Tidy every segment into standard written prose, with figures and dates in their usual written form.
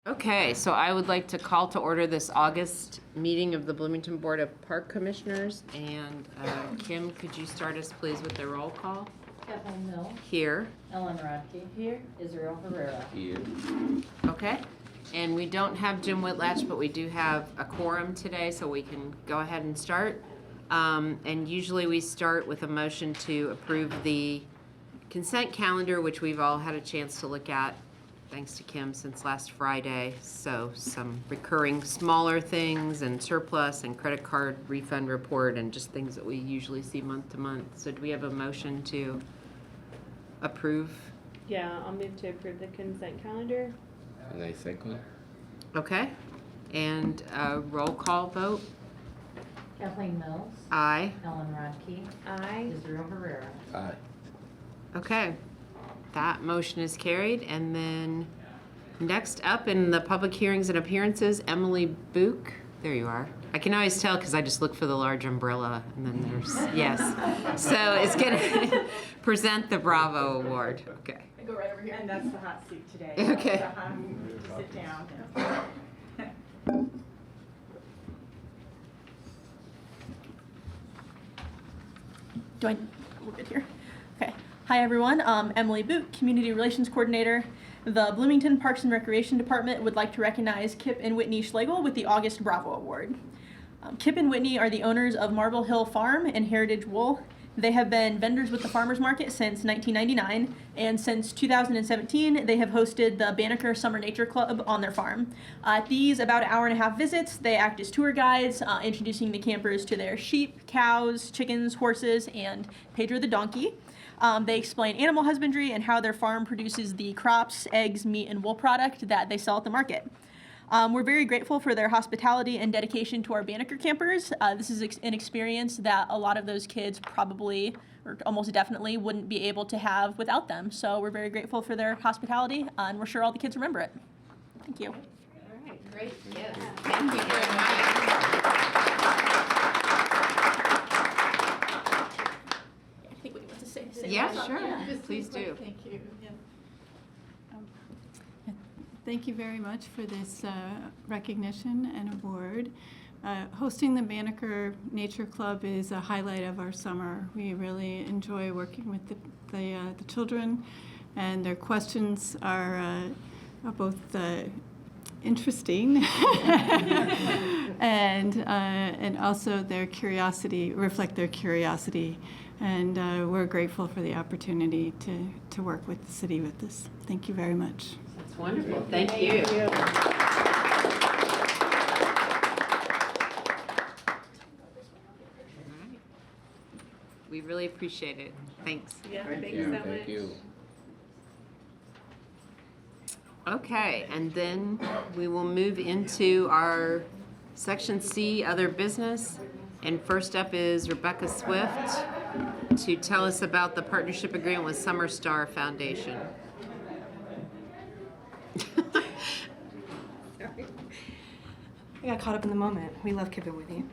Okay, so I would like to call to order this August meeting of the Bloomington Board of Park Commissioners. And Kim, could you start us please with the roll call? Kathleen Mills. Here. Ellen Rodkey. Here. Israel Herrera. Here. Okay. And we don't have Jim Whitlatch, but we do have a quorum today, so we can go ahead and start. And usually we start with a motion to approve the consent calendar, which we've all had a chance to look at, thanks to Kim, since last Friday. So some recurring smaller things and surplus and credit card refund report and just things that we usually see month to month. So do we have a motion to approve? Yeah, I'll move to approve the consent calendar. And I second. Okay. And roll call vote? Kathleen Mills. Aye. Ellen Rodkey. Aye. Israel Herrera. Aye. Okay. That motion is carried. And then next up in the public hearings and appearances, Emily Book. There you are. I can always tell because I just look for the large umbrella and then there's, yes. So it's going to present the Bravo Award. Okay. I go right over here, and that's the hot seat today. Okay. So, sit down. We're good here. Okay. Hi, everyone. Emily Boot, Community Relations Coordinator. The Bloomington Parks and Recreation Department would like to recognize Kip and Whitney Schlegel with the August Bravo Award. Kip and Whitney are the owners of Marble Hill Farm and Heritage Wool. They have been vendors with the farmers market since 1999, and since 2017, they have hosted the Banneker Summer Nature Club on their farm. At these about 1.5-hour visits, they act as tour guides, introducing the campers to their sheep, cows, chickens, horses, and Pedro the donkey. They explain animal husbandry and how their farm produces the crops, eggs, meat, and wool product that they sell at the market. We're very grateful for their hospitality and dedication to our Banneker campers. This is an experience that a lot of those kids probably, or almost definitely, wouldn't be able to have without them. So we're very grateful for their hospitality, and we're sure all the kids remember it. Thank you. All right, great. Yes. Thank you very much. I think what you want to say. Yeah, sure. Please do. Thank you. Thank you very much for this recognition and award. Hosting the Banneker Nature Club is a highlight of our summer. We really enjoy working with the children, and their questions are both interesting and also their curiosity, reflect their curiosity. And we're grateful for the opportunity to work with the city with this. Thank you very much. That's wonderful. Thank you. We really appreciate it. Thanks. Yeah, Thank thanks you. so much. Thank you. Okay, and then we will move into our Section C, Other Business. And first up is Rebecca Swift to tell us about the partnership agreement with Summer Star Foundation. I got caught up in the moment. We love Kip and Whitney.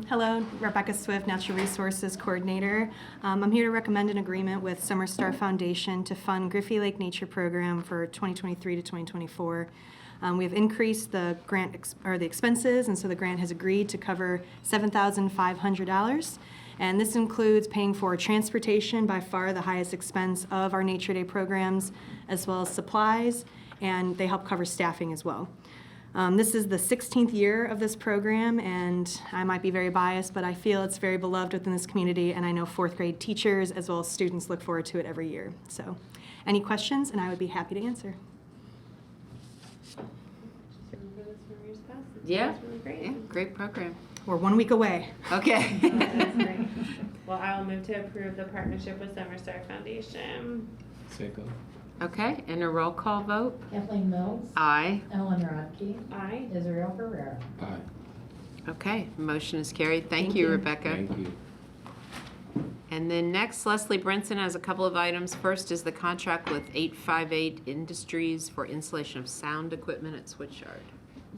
Hello, Rebecca Swift, Natural Resources Coordinator. I'm here to recommend an agreement with Summer Star Foundation to fund Griffey Lake Nature Program for 2023 to 2024. We have increased the grant the expenses, and so the grant has agreed to cover $7,500. And this includes paying for transportation, by far the highest expense of our Nature Day programs, as well as supplies, and they help cover staffing as well. This is the 16th year of this program, and I might be very biased, but I feel it's very beloved within this community, and I know 4th grade teachers as well as students look forward to it every year. So, any questions, and I would be happy to answer. Yeah, That's really great. yeah, great program. We're 1 week away. Okay. That's great. Well, I'll move to approve the partnership with Summer Star Foundation. Second. Okay, and a roll call vote? Kathleen Mills. Aye. Ellen Rodkey. Aye. Israel Herrera. Aye. Okay, motion is carried. Thank Thank you, you. Rebecca. Thank you. And then next, Leslie Brinson has a couple of items. First is the contract with 858 Industries for installation of sound equipment at Switchyard.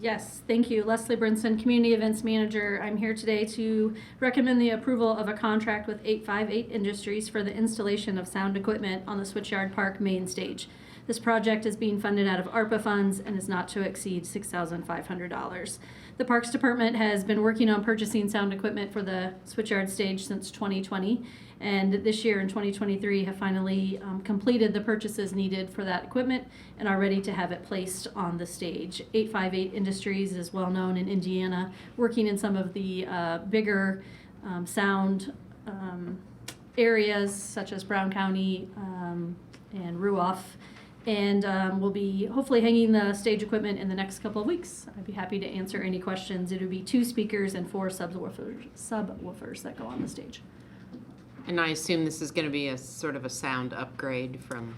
Yes, thank you. Leslie Brinson, Community Events Manager. I'm here today to recommend the approval of a contract with 858 Industries for the installation of sound equipment on the Switchyard Park main stage. This project is being funded out of ARPA funds and is not to exceed $6,500. The Parks Department has been working on purchasing sound equipment for the Switchyard stage since 2020, and this year in 2023 have finally completed the purchases needed for that equipment and are ready to have it placed on the stage. 858 Industries is well known in Indiana, working in some of the bigger sound areas such as Brown County and Ruoff, and we'll be hopefully hanging the stage equipment in the next couple of weeks. I'd be happy to answer any questions. It would be 2 speakers and 4 subwoofers that go on the stage. And I assume this is going to be a sort of a sound upgrade from.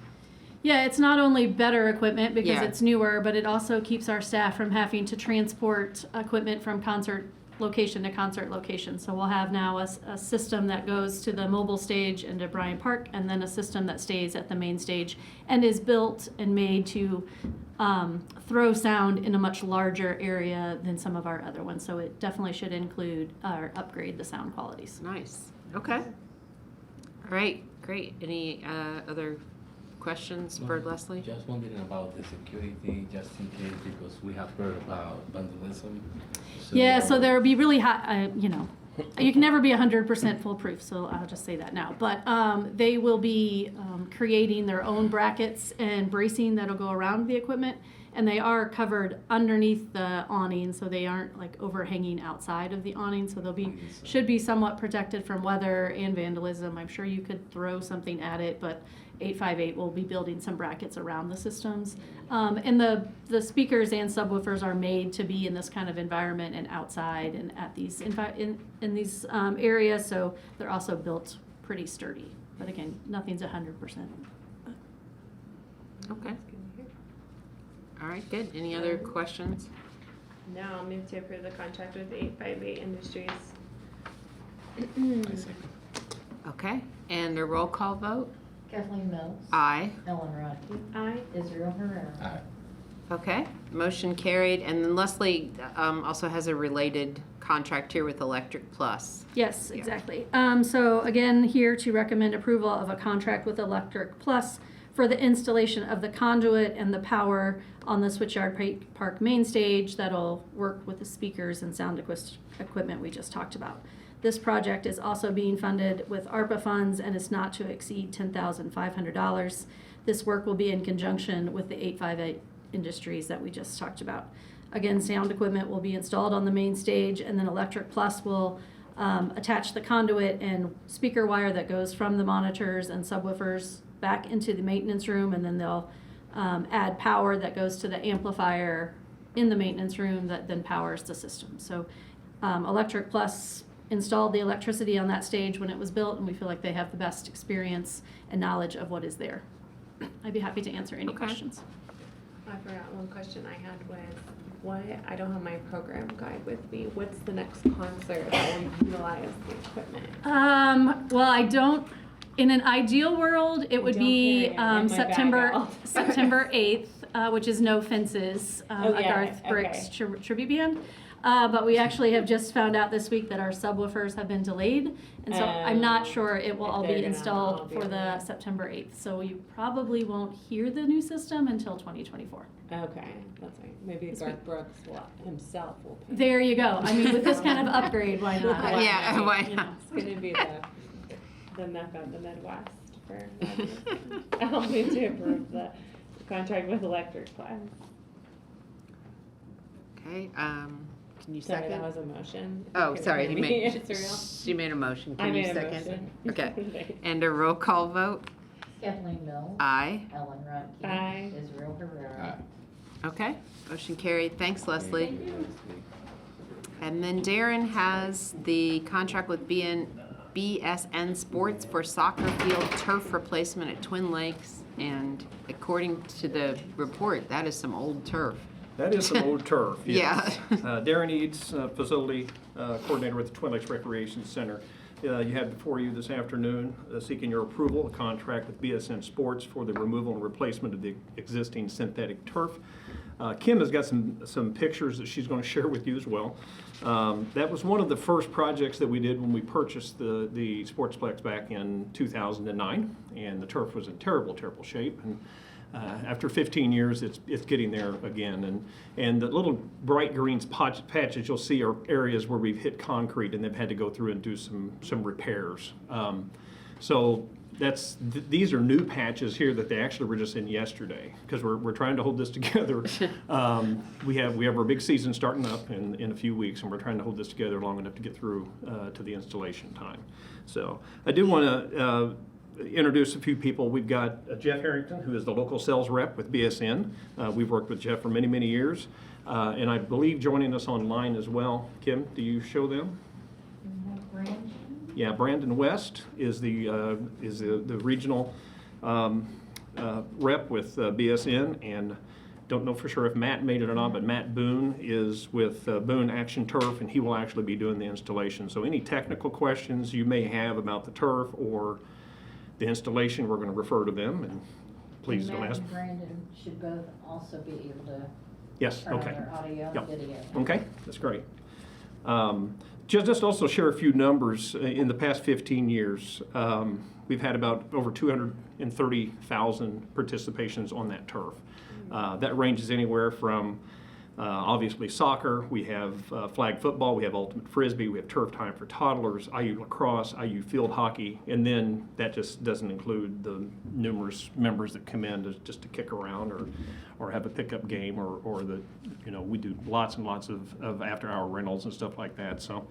Yeah, it's not only better equipment because Yeah. it's newer, but it also keeps our staff from having to transport equipment from concert location to concert location. So we'll have now a system that goes to the mobile stage and to Bryant Park, and then a system that stays at the main stage and is built and made to throw sound in a much larger area than some of our other ones. So it definitely should include or upgrade the sound qualities. Nice. Okay. All right. Great. Any other questions for Leslie? Just wondering about the security, just in case, because we have heard about vandalism. Yeah, so there will be really high, you can never be 100% foolproof, so I'll just say that now. But they will be creating their own brackets and bracing that'll go around the equipment, and they are covered underneath the awning, so they aren't like overhanging outside of the awning. So they'll be should be somewhat protected from weather and vandalism. I'm sure you could throw something at it, but 858 will be building some brackets around the systems. And the speakers and subwoofers are made to be in this kind of environment and outside and at these in these areas, so they're also built pretty sturdy. But again, nothing's 100%. Okay. All right. Good. Any other questions? No, I'll move to approve the contract with 858 Industries. I second. Okay. And a roll call vote? Kathleen Mills. Aye. Ellen Rodkey. Aye. Israel Herrera. Aye. Okay. Motion carried. And then Leslie also has a related contract here with Electric Plus. Yes, exactly. So again, here to recommend approval of a contract with Electric Plus for the installation of the conduit and the power on the Switchyard Park main stage that'll work with the speakers and sound equipment we just talked about. This project is also being funded with ARPA funds and is not to exceed $10,500. This work will be in conjunction with the 858 Industries that we just talked about. Again, sound equipment will be installed on the main stage, and then Electric Plus will attach the conduit and speaker wire that goes from the monitors and subwoofers back into the maintenance room, and then they'll add power that goes to the amplifier in the maintenance room that then powers the system. So Electric Plus installed the electricity on that stage when it was built, and we feel like they have the best experience and knowledge of what is there. I'd be happy to answer any Okay. questions. I forgot one question I had was, I don't have my program guide with me. What's the next concert that will utilize the equipment? Well, I don't. In an ideal world, it would Don't be carry it in my bag September out. September 8th, which is No Fences, Oh, a yeah, Garth Brooks okay. tribute band. But we actually have just found out this week that our subwoofers have been delayed, and so I'm not sure it will if all they're be gonna all installed be for the there. September 8th. So you probably won't hear the new system until 2024. Okay, that's right. Maybe This Garth Brooks himself will pay. There you go. I mean, with this kind of upgrade, why not? Yeah, why You know, not? It's gonna be the Mecca of the Midwest for I'll move to approve the contract with Electric Plus. Okay. Can you Sorry, second? that was a motion. Oh, Couldn't sorry. hear He me. made. It's real. She made a motion. Can I you made a second? motion. Okay. And a roll call vote? Kathleen Mills. Aye. Ellen Rodkey. Aye. Israel Herrera. Aye. Okay. Motion carried. Thanks, Leslie. Thank you, Leslie. And then Darren has the contract with BSN Sports for soccer field turf replacement at Twin Lakes. And according to the report, that is some old turf. That is some old turf, yes. Yeah. Darren Eads, facility coordinator with the Twin Lakes Recreation Center. You have before you this afternoon seeking your approval, a contract with BSN Sports for the removal and replacement of the existing synthetic turf. Kim has got some pictures that she's going to share with you as well. That was one of the first projects that we did when we purchased the Sportsplex back in 2009, and the turf was in terrible, terrible shape. And After 15 years, it's getting there again. And the little bright green patches you'll see are areas where we've hit concrete and they've had to go through and do some repairs. So these are new patches here that they actually were just in yesterday, because we're trying to hold this together. We have our big season starting up in a few weeks, and we're trying to hold this together long enough to get through to the installation time. So I do want to introduce a few people. We've got Jeff Harrington, who is the local sales rep with BSN. We've worked with Jeff for many, many years, and I believe joining us online as well. Kim, do you show them? Brandon? Yeah, Brandon West is the regional rep with BSN, and don't know for sure if Matt made it or not, but Matt Boone is with Boone Action Turf, and he will actually be doing the installation. So any technical questions you may have about the turf or the installation, we're going to refer to them, and please don't Matt ask. and Brandon should both also be able to Yes, turn on okay. their audio Yep. and video. Okay, that's great. Just also share a few numbers. In the past 15 years, we've had about over 230,000 participations on that turf. That ranges anywhere from obviously soccer, we have flag football, we have ultimate frisbee, we have turf time for toddlers, IU lacrosse, IU field hockey, and then that just doesn't include the numerous members that come in just to kick around or have a pickup game or we do lots and lots of after-hour rentals and stuff like that. So,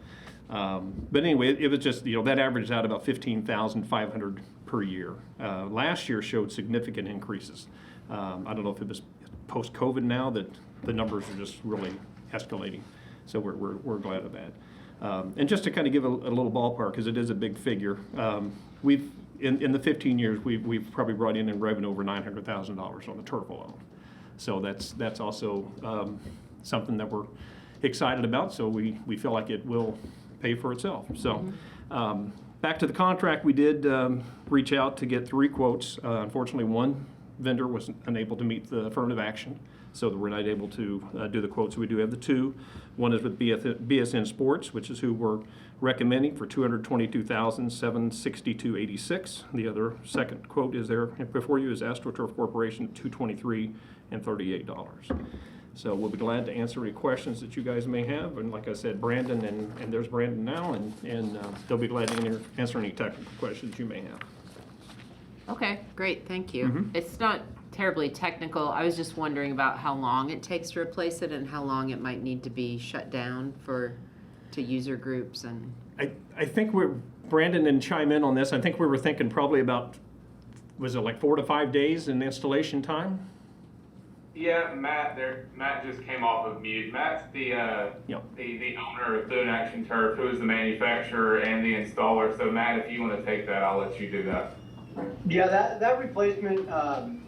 but anyway, it was just, that averaged out about 15,500 per year. Last year showed significant increases. I don't know if it was post-COVID now that the numbers are just really escalating. So we're glad of that. And just to kind of give a little ballpark, because it is a big figure, we've in the 15 years we've probably brought in revenue over $900,000 on the turf alone. So that's also something that we're excited about. So we feel like it will pay for itself. So. Back to the contract, we did reach out to get 3 quotes. Unfortunately, one vendor was unable to meet the affirmative action, so that we're not able to do the quotes. We do have the 2. One is with BSN Sports, which is who we're recommending for $222,762.86. The other second quote is there before you is AstroTurf Corporation, $223 and $38. So we'll be glad to answer any questions that you guys may have. And like I said, Brandon, and there's Brandon now, and they'll be glad to answer any technical questions you may have. Okay, great, thank you. Mhm. It's not terribly technical. I was just wondering about how long it takes to replace it and how long it might need to be shut down to user groups and. I think Brandon didn't chime in on this. I think we were thinking probably about, was it like 4 to 5 days in installation time? Yeah, Matt just came off of mute. Matt's the owner of Boone Action Turf, who is the manufacturer and the installer. So Matt, if you want to take that, I'll let you do that. Yeah, that replacement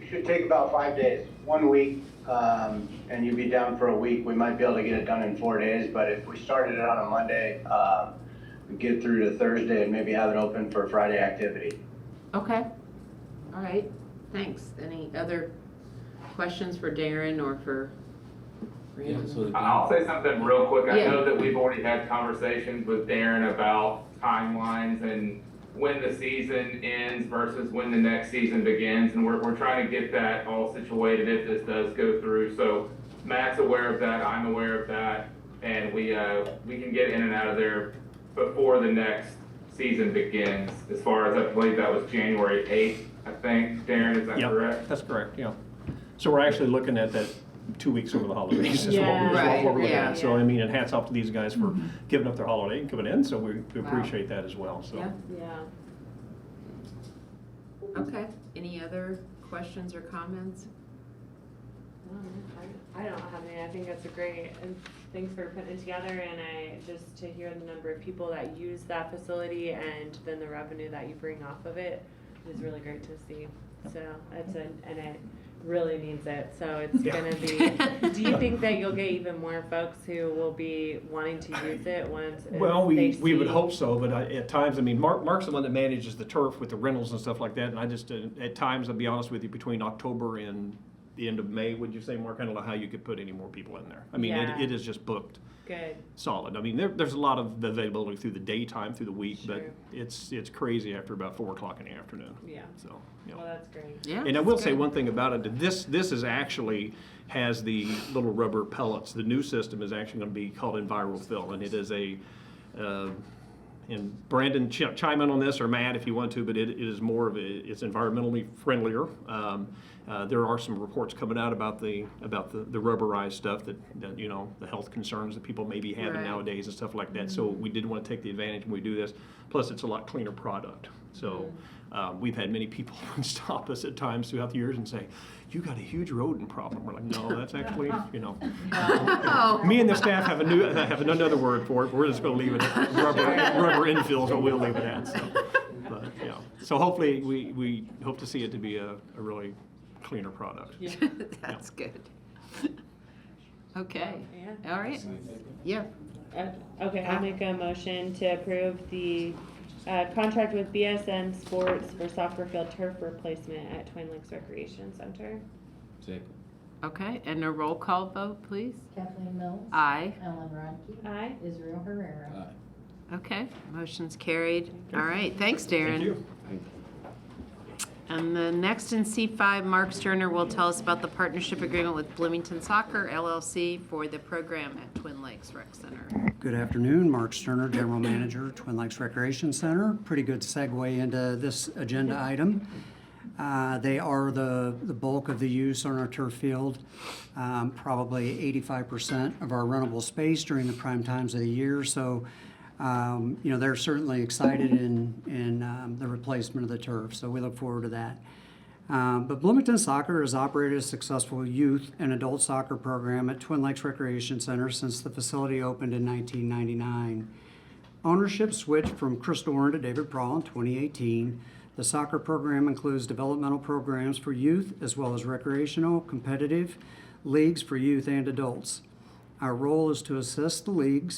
should take about 5 days, 1 week, and you'd be down for a week. We might be able to get it done in 4 days, but if we started it on a Monday, we'd get through to Thursday and maybe have it open for Friday activity. Okay, all right, thanks. Any other questions for Darren or for Brandon? Yeah, so I'll say something real quick. I Yeah. know that we've already had conversations with Darren about timelines and when the season ends versus when the next season begins, and we're trying to get that all situated if this does go through. So Matt's aware of that, I'm aware of that, and we can get in and out of there before the next season begins. As far as I believe that was January 8th, I think. Darren, is that correct? That's correct, yeah. So we're actually looking at that 2 weeks over the holidays is what Yeah. we're Right, looking yeah. at. So I mean, and hats off to these guys for giving up their holiday and coming in, so we appreciate that as well, so. Yeah, Yeah. okay. Any other questions or comments? I don't have any. I think that's a great, and thanks for putting it together. And just to hear the number of people that use that facility and then the revenue that you bring off of it is really great to see. So and it really needs it. So it's gonna be. Do you think that you'll get even more folks who will be wanting to use it once? Well, we would see- hope so, but at times, I mean, Mark's the one that manages the turf with the rentals and stuff like that, and I just, at times, I'll be honest with you, between October and the end of May, would you say, Mark? I don't know how you could put any more people in there. I mean, Yeah. it is just booked Good. solid. I mean, there's a lot of availability through the daytime, through the week, but Sure. it's crazy after about 4 o'clock in the afternoon. Yeah. So, you know. Well, that's great. Yeah. And I will that's say good. one thing about it, this is actually has the little rubber pellets. The new system is actually going to be called EnviroFill, and it is a, and Brandon chime in on this, or Matt if you want to, but it is more of it's environmentally friendlier. There are some reports coming out about the rubberized stuff that you know, the health concerns that people may be having Right. nowadays and stuff like that. So we did want to take the advantage when we do this. Plus, it's a lot cleaner product. So we've had many people stop us at times throughout the years and say, "You got a huge rodent problem." We're like, "No, that's actually, you know." Oh. Me and the staff have another word for it, but we're just going to leave it at rubber infill is what we'll leave it at. So, but, yeah. So hopefully we hope to see it to be a really cleaner product. That's good. Okay. Yeah. All right. Yeah. Okay, I'll make a motion to approve the contract with BSN Sports for soccer field turf replacement at Twin Lakes Recreation Center. Second. Okay, and a roll call vote, please. Kathleen Mills. Aye. Ellen Rodkey. Aye. Israel Herrera. Aye. Okay, motion's carried. All right, thanks, Darren. Thank you. And the next in C5, Mark Sterner will tell us about the partnership agreement with Bloomington Soccer LLC for the program at Twin Lakes Rec Center. Good afternoon, Mark Sterner, General Manager, Twin Lakes Recreation Center. Pretty good segue into this agenda item. They are the bulk of the use on our turf field, probably 85% of our rentable space during the prime times of the year. So, you know, they're certainly excited in the replacement of the turf. So we look forward to that. But Bloomington Soccer has operated a successful youth and adult soccer program at Twin Lakes Recreation Center since the facility opened in 1999. Ownership switched from Chris Doran to David Prawl in 2018. The soccer program includes developmental programs for youth as well as recreational, competitive leagues for youth and adults. Our role is to assist David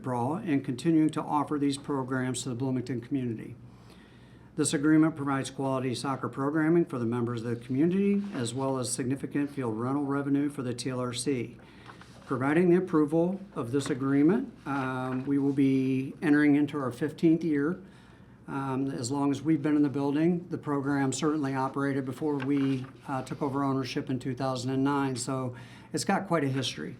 Prawl in continuing to offer these programs to the Bloomington community. This agreement provides quality soccer programming for the members of the community as well as significant field rental revenue for the TLRC. Providing the approval of this agreement, we will be entering into our 15th year. As long as we've been in the building, the program certainly operated before we took over ownership in 2009, so it's got quite a history.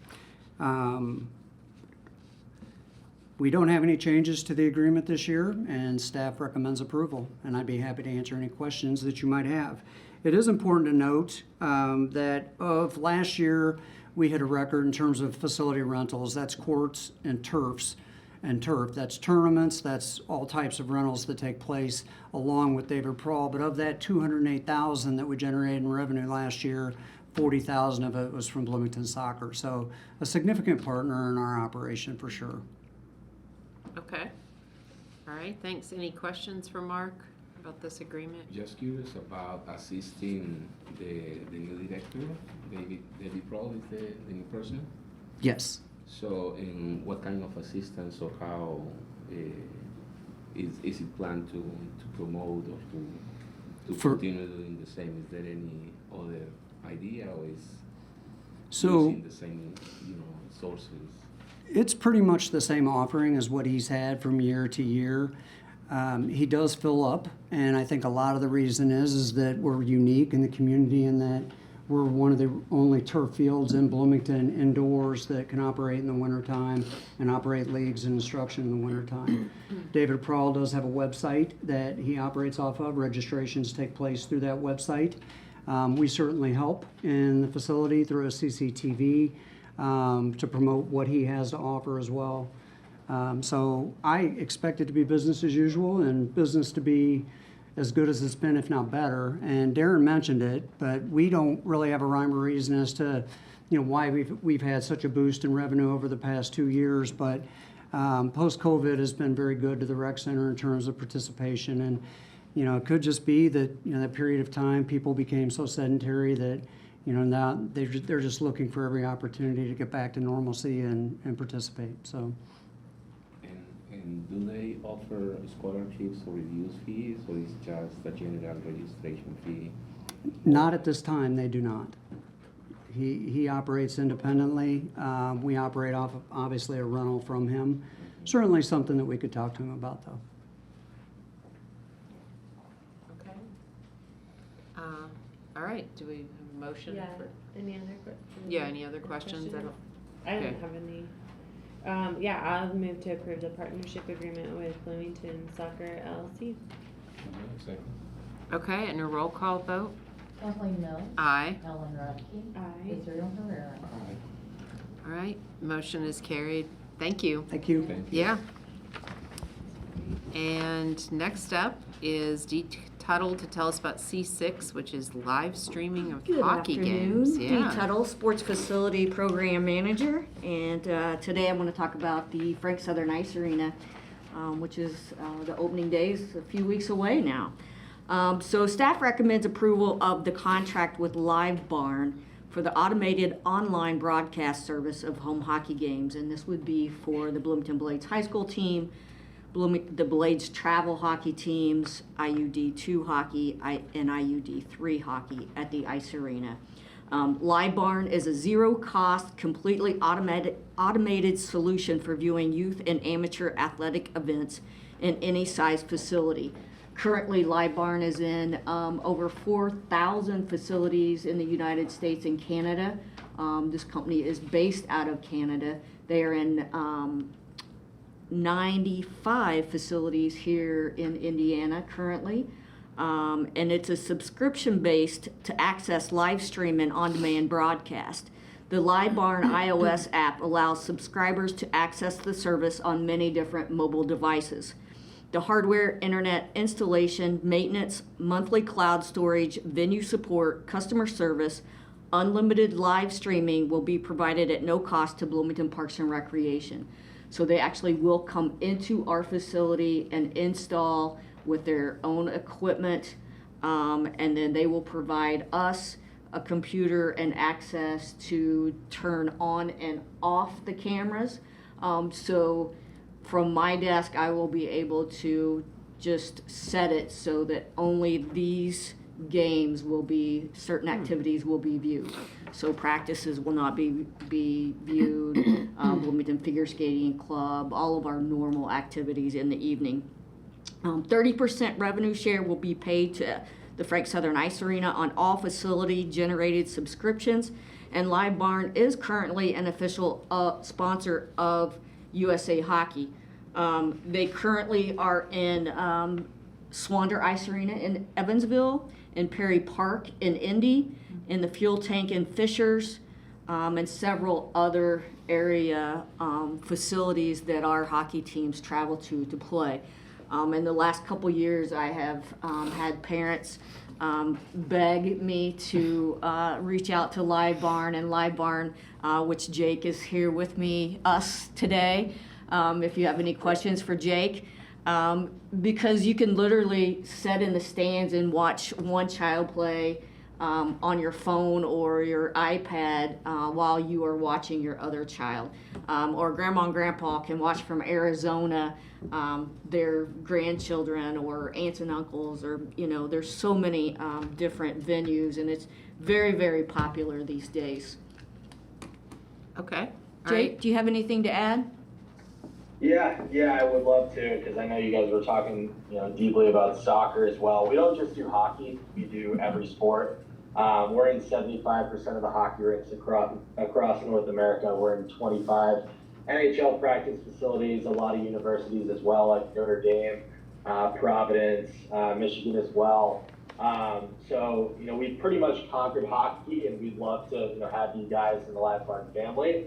We don't have any changes to the agreement this year, and staff recommends approval, and I'd be happy to answer any questions that you might have. It is important to note that of last year, we hit a record in terms of facility rentals. That's courts and turfs. And turf, that's tournaments, that's all types of rentals that take place along with David Prawl. But of that $208,000 that we generated in revenue last year, $40,000 of it was from Bloomington Soccer. So a significant partner in our operation for sure. Okay. All right, thanks. Any questions for Mark about this agreement? Just curious about assisting the new director, David Prawl is the new person. Yes. So, in what kind of assistance or how is it planned to promote or to continue doing the same? Is there any other idea, or is using the same sources? It's pretty much the same offering as what he's had from year to year. He does fill up, and I think a lot of the reason is that we're unique in the community in that we're one of the only turf fields in Bloomington indoors that can operate in the wintertime and operate leagues and instruction in the wintertime. David Prawl does have a website that he operates off of. Registrations take place through that website. We certainly help in the facility through a CCTV to promote what he has to offer as well. So I expect it to be business as usual and business to be as good as it's been, if not better. And Darren mentioned it, but we don't really have a rhyme or reason as to, why we've had such a boost in revenue over the past 2 years. But post-COVID has been very good to the rec center in terms of participation. And, it could just be that, that period of time people became so sedentary that, now they're just looking for every opportunity to get back to normalcy and participate. So. And do they offer scholarships or reduced fees, or is just a general registration fee? Not at this time, they do not. He operates independently. We operate off of, obviously, a rental from him. Certainly something that we could talk to him about, though. Okay. All right, do we have a motion? Yeah, for- any other questions? Yeah, any other questions? I don't, I don't okay. have any. Yeah, I'll move to approve the partnership agreement with Bloomington Soccer LLC. Okay, and a roll call vote? Kathleen Mills. Aye. Ellen Rutke. Aye. Israel Herrera. All right, motion is carried. Thank you. Thank you. Yeah. And next up is Dee Tuttle to tell us about C6, which is live streaming of Good hockey afternoon. games. Dee Yeah. Tuttle, Sports Facility Program Manager, and today I'm going to talk about the Frank Southern Ice Arena, which is the opening days a few weeks away now. So staff recommends approval of the contract with Live Barn for the automated online broadcast service of home hockey games, and this would be for the Bloomington Blades High School team, the Blades travel hockey teams, IUD2 hockey, and IUD3 hockey at the Ice Arena. Live Barn is a zero-cost, completely automated solution for viewing youth and amateur athletic events in any size facility. Currently, Live Barn is in over 4,000 facilities in the United States and Canada. This company is based out of Canada. They are in 95 facilities here in Indiana currently. And it's a subscription-based to access live stream and on-demand broadcast. The Live Barn iOS app allows subscribers to access the service on many different mobile devices. The hardware, internet installation, maintenance, monthly cloud storage, venue support, customer service, unlimited live streaming will be provided at no cost to Bloomington Parks and Recreation. So they actually will come into our facility and install with their own equipment, and then they will provide us a computer and access to turn on and off the cameras. So from my desk, I will be able to just set it so that only these games will be, certain activities will be viewed. So practices will not be viewed, Bloomington Figure Skating Club, all of our normal activities in the evening. 30% revenue share will be paid to the Frank Southern Ice Arena on all facility-generated subscriptions, and Live Barn is currently an official sponsor of USA Hockey. They currently are in Swander Ice Arena in Evansville, in Perry Park in Indy, in the Fuel Tank in Fishers, and several other area facilities that our hockey teams travel to play. In the last couple years, I have had parents beg me to reach out to Live Barn, and Live Barn, which Jake is here with us today. If you have any questions for Jake, because you can literally sit in the stands and watch one child play on your phone or your iPad while you are watching your other child. Or grandma and grandpa can watch from Arizona their grandchildren or aunts and uncles, or, there's so many different venues, and it's very, very popular these days. Okay. All Jake, right. do you have anything to add? Yeah, I would love to, because I know you guys were talking, deeply about soccer as well. We don't just do hockey; we do every sport. We're in 75% of the hockey rinks across North America. We're in 25 NHL practice facilities, a lot of universities as well, like Notre Dame, Providence, Michigan as well. So we've pretty much conquered hockey, and we'd love to have you guys in the Live Barn family.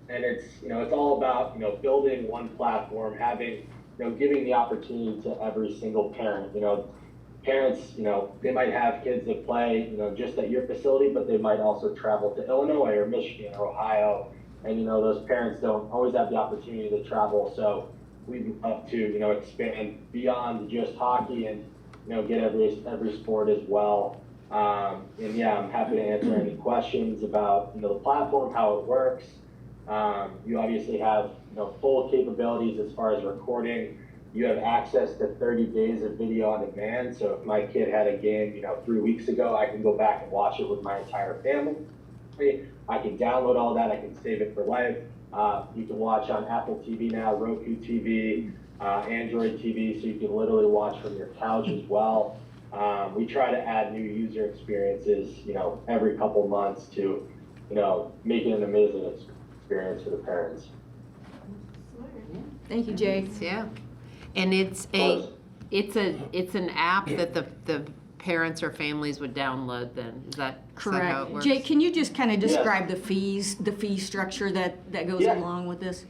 And it's it's all about building one platform, having giving the opportunity to every single parent. Parents they might have kids that play just at your facility, but they might also travel to Illinois or Michigan or Ohio, and those parents don't always have the opportunity to travel. So we'd love to expand beyond just hockey and get every sport as well. And yeah, I'm happy to answer any questions about the platform, how it works. You obviously have full capabilities as far as recording, You have access to 30 days of video on demand. So if my kid had a game, 3 weeks ago, I can go back and watch it with my entire family. I can download all that. I can save it for life. You can watch on Apple TV now, Roku TV, Android TV, so you can literally watch from your couch as well. We try to add new user experiences, every couple months to, make it an amazing experience for the parents. Thank you, Jay. Yeah. And it's an app that the parents or families would download then. Is that how it Correct. works? Jay, can you just kind of describe the fee structure that goes along with this?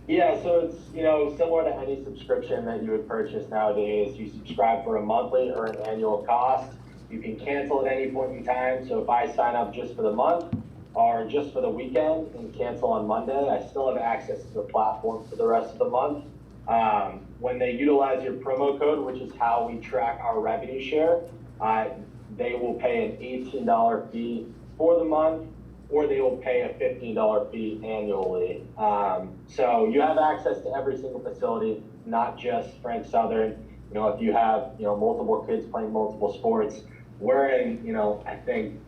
Yeah, so it's, similar to any subscription that you would purchase nowadays. You subscribe for a monthly or an annual cost. You can cancel at any point in time. So if I sign up just for the month or just for the weekend and cancel on Monday, I still have access to the platform for the rest of the month. When they utilize your promo code, which is how we track our revenue share, they will pay an $18 fee for the month, or they will pay a $15 fee annually. So you have access to every single facility, not just Frank Southern. If you have, multiple kids playing multiple sports, we're in, I think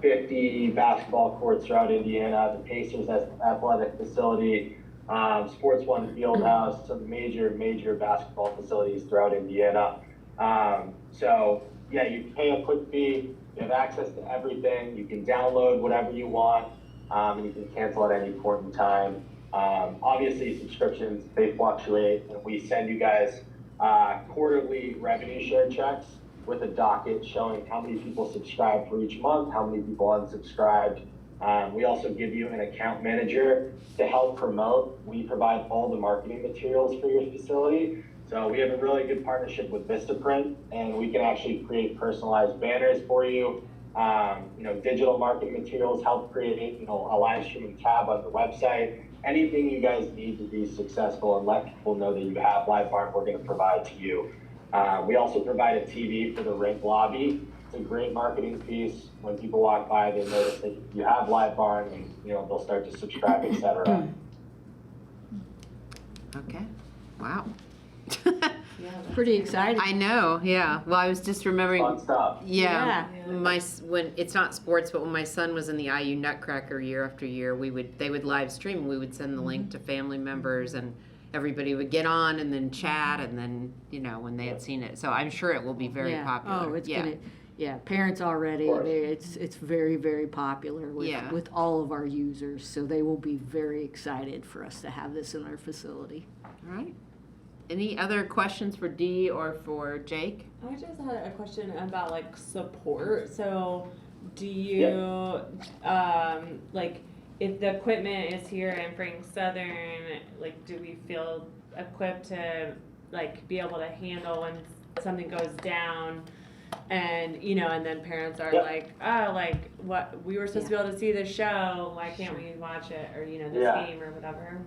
50 basketball courts throughout Indiana, the Pacers athletic facility, Sports One Fieldhouse, some major basketball facilities throughout Indiana. So yeah, you pay a quick fee. You have access to everything. You can download whatever you want, and you can cancel at any point in time. Obviously, subscriptions, they fluctuate, and we send you guys quarterly revenue share checks with a docket showing how many people subscribed for each month, how many people unsubscribed. We also give you an account manager to help promote. We provide all the marketing materials for your facility. So we have a really good partnership with Vistaprint, and we can actually create personalized banners for you. Digital marketing materials, help create, a live streaming tab on the website. Anything you guys need to be successful and let people know that you have Live Barn, we're going to provide to you. We also provide a TV for the rink lobby. It's a great marketing piece. When people walk by, they notice that you have Live Barn, and they'll start to subscribe, etc. Okay. Wow. Pretty exciting. I know, yeah. Well, I was just remembering. Fun stuff. Yeah, when it's not sports, but when my son was in the IU Nutcracker year after year, they would live stream, and we would send the link to family members, and everybody would get on and then chat, and then when they had seen it. So I'm sure it will be very popular. Oh, it's gonna. Yeah, parents already. It's very, very popular with all of our users. So they will be very excited for us to have this in our facility. All right. Any other questions for Dee or for Jake? I just had a question about support. So do you if the equipment is here in Frank Southern, do we feel equipped to be able to handle when something goes down? And and then parents are what, we were supposed to be able to see this show, why can't we watch it, or this game or whatever?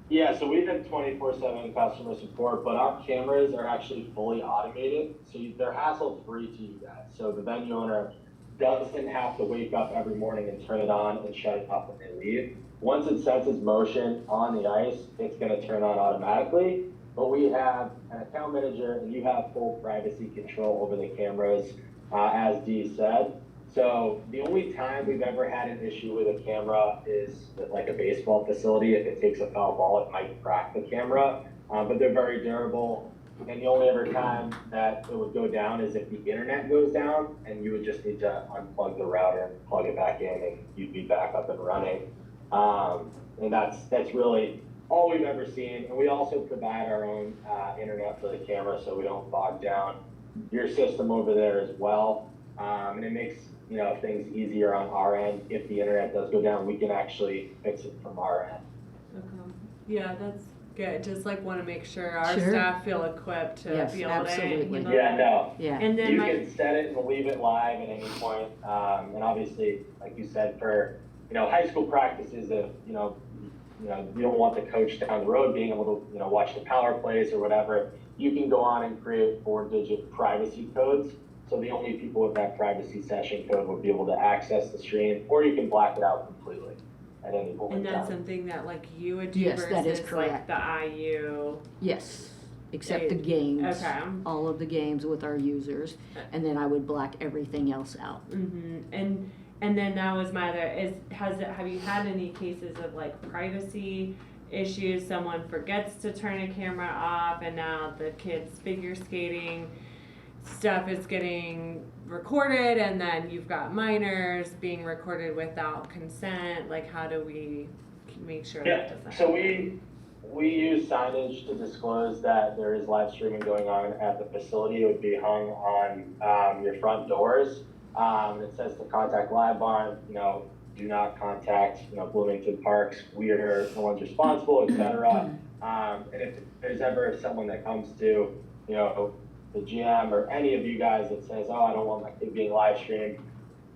Yeah, so we've had 24/7 customer support, but our cameras are actually fully automated, so they're hassle-free to you guys. So the venue owner doesn't have to wake up every morning and turn it on and shut it off when they leave. Once it senses motion on the ice, it's going to turn on automatically. But we have an account manager, and you have full privacy control over the cameras, as Dee said. So the only time we've ever had an issue with a camera is at a baseball facility. If it takes a foul ball, it might crack the camera, but they're very durable. And the only other time that it would go down is if the internet goes down, and you would just need to unplug the router and plug it back in, and you'd be back up and running. And that's really all we've ever seen. And we also provide our own internet for the camera, so we don't bog down your system over there as well. And it makes things easier on our end. If the internet does go down, we can actually fix it from our end. Okay. Yeah, that's good. Just want to make sure our staff feel equipped to be able to handle it. Yeah, no. Yeah. And then you can set it and leave it live at any point. And obviously, like you said, for high school practices, if you don't want the coach down the road being able to watch the power plays or whatever, you can go on and create 4-digit privacy codes. So the only people with that privacy session code will be able to access the stream, or you can black it out completely. at any point And in that's time. something that like you would do Yes, versus that is like correct. the IU. Yes, except the Right. games. Okay. All of the games with our users, and then I would black everything else out. And then that was my other, have you had any cases of like privacy issues? Someone forgets to turn a camera off and now the kids' figure skating stuff is getting recorded and then you've got minors being recorded without consent. Like how do we make sure that doesn't happen? So we use signage to disclose that there is live streaming going on at the facility. It would be hung on your front doors. It says to contact Live Barn, do not contact, Bloomington Parks. We are the ones responsible, et cetera. And if there's ever someone that comes to, the GM or any of you guys that says, oh, I don't want my kid being live streamed,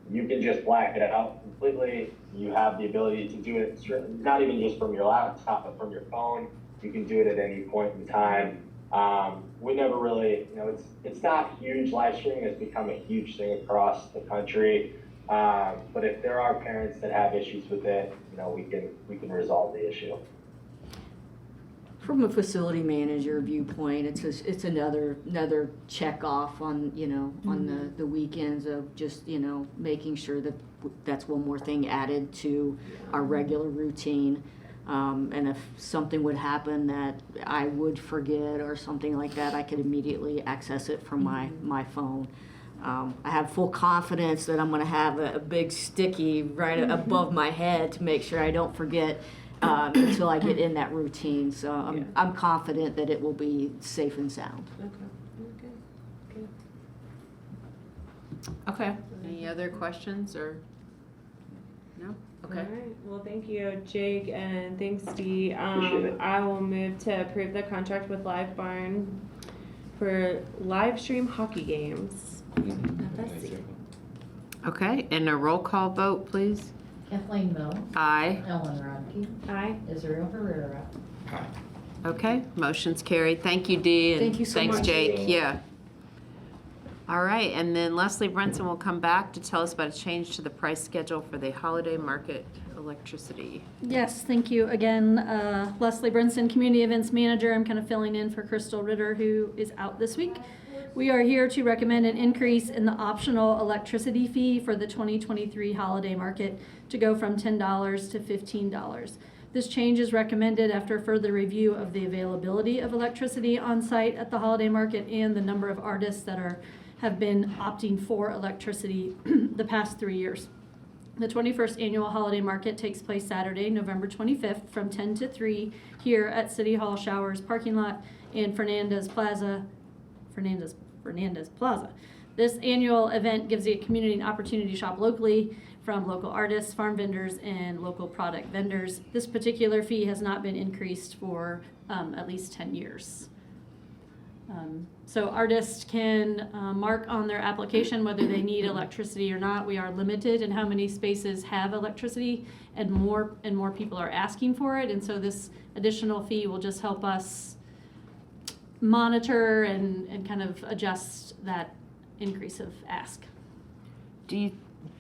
you can just black it out completely. You have the ability to do it, not even just from your laptop, but from your phone. You can do it at any point in time. We never really, it's not huge. Live streaming has become a huge thing across the country. But if there are parents that have issues with it, we can resolve the issue. From a facility manager viewpoint, it's another check off on on the weekends of just making sure that that's one more thing added to our regular routine. And if something would happen that I would forget or something like that, I could immediately access it from my phone. I have full confidence that I'm going to have a big sticky right above my head to make sure I don't forget until I get in that routine. So I'm confident that it will be safe and sound. Okay. Any other questions or? No? Okay. All right. Well, thank you, Jake, and thanks, Dee. Appreciate it. I will move to approve the contract with Live Barn for live stream hockey games. FSC. Okay, and a roll call vote, please. Kathleen Mill, Aye. Ellen Rodkey, Aye. Israel Herrera. Okay, motion's carried. Thank you, Dee. And Thank you so thanks, much. Jake. Yeah. All right, and then Leslie Brunson will come back to tell us about a change to the price schedule for the holiday market electricity. Yes, thank you again. Leslie Brinson, Community Events Manager. I'm kind of filling in for Crystal Ritter, who is out this week. We are here to recommend an increase in the optional electricity fee for the 2023 holiday market to go from $10 to $15. This change is recommended after further review of the availability of electricity on site at the holiday market and the number of artists that have been opting for electricity the past 3 years. The 21st annual holiday market takes place Saturday, November 25th from 10 to 3 here at City Hall Showers parking lot and Fernandez Plaza. This annual event gives the community an opportunity to shop locally from local artists, farm vendors, and local product vendors. This particular fee has not been increased for at least 10 years. So artists can mark on their application whether they need electricity or not. We are limited in how many spaces have electricity, and more people are asking for it. And so this additional fee will just help us monitor and kind of adjust that increase of ask.